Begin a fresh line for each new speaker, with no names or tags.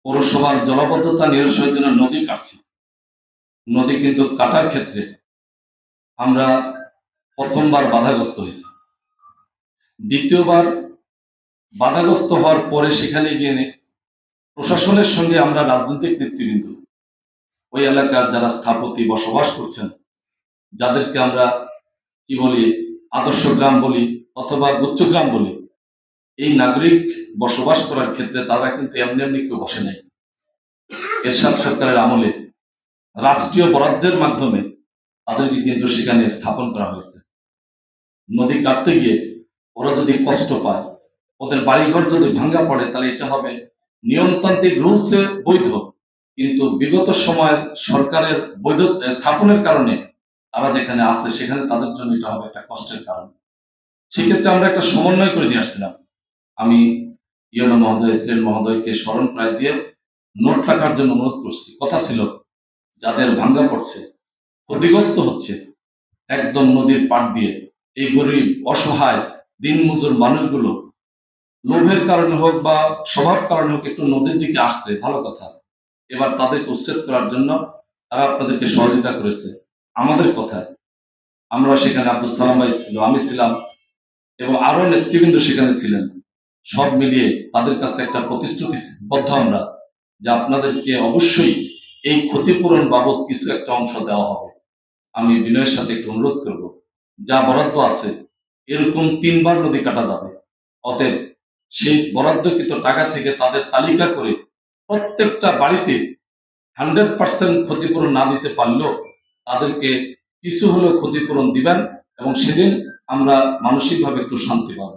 পৌরসভার জলাবদ্ধতা নিরসনের জন্য নদী কাটছি। নদী কিন্তু কাটার ক্ষেত্রে আমরা প্রথমবার বাধাগ্রস্ত হয়েছি, দ্বিতীয়বার বাধাগ্রস্ত হওয়ার পরে সেখানে গিয়ে প্রশাসনের সঙ্গে আমরা রাজনৈতিক নেতৃবৃন্দ, ওই এলাকার যারা স্থপতি বসবাস করছেন, যাদেরকে আমরা কি বলি আদর্শ গ্রাম বলি অথবা গুচ্ছ গ্রাম বলি, এই নাগরিক বসবাস করার ক্ষেত্রে তারা কিন্তু এমনি এমনি কেউ বসে নাই। এরশাদ সরকারের আমলে রাষ্ট্রীয় বরাদ্দের মাধ্যমে তাদেরকে কিন্তু সেখানে স্থাপন করা হয়েছে। নদী কাটতে গিয়ে ওরা যদি কষ্ট পায়, ওদের বাড়িঘর যদি ভাঙ্গা পড়ে, তাহলে এটা হবে নিয়মতান্ত্রিক রুলসে বৈধ, কিন্তু বিগত সময়ের সরকারের বৈধ স্থাপনের কারণে তারা যেখানে আছে সেখানে তাদের জন্য এটা হবে একটা কষ্টের কারণ। সেক্ষেত্রে আমরা একটা সমন্বয় করে দিয়ে আসছিলাম। আমি ইউনো মহোদয়, এসএল মহোদয়কে স্মরণ প্রায় দিয়ে নোট রাখার জন্য অনুরোধ করছি। কথা ছিল যাদের ভাঙ্গা পড়ছে, ক্ষতিগ্রস্ত হচ্ছে একদম নদীর পাড় দিয়ে, এই গরিব অসহায় দিনমজুর মানুষগুলো লোভের কারণে হোক বা স্বভাব কারণে হোক একটু নদীর দিকে আসছে, ভালো কথা। এবার তাদেরকে উচ্ছেদ করার জন্য তারা আপনাদেরকে সহযোগিতা করেছে। আমাদের কথায় আমরা সেখানে আব্দুল সালাম ভাই ছিল, আমি ছিলাম এবং আরো নেতৃবৃন্দ সেখানে ছিলেন। সব মিলিয়ে তাদের কাছে একটা প্রতিশ্রুতিবদ্ধ আমরা যে আপনাদেরকে অবশ্যই এই ক্ষতিপূরণ বাবদ কিছু একটা অংশ দেওয়া হবে। আমি বিনয়ের সাথে একটু অনুরোধ করব, যা বরাদ্দ আছে এরকম 3 বার নদী কাটা যাবে, অতএব সেই বরাদ্দকৃত টাকা থেকে তাদের তালিকা করে প্রত্যেকটা বাড়িতে 100% ক্ষতিপূরণ না দিতে পারলেও তাদেরকে কিছু হলেও ক্ষতিপূরণ দিবেন, এবং সেদিন আমরা মানসিকভাবে একটু শান্তি পাবো।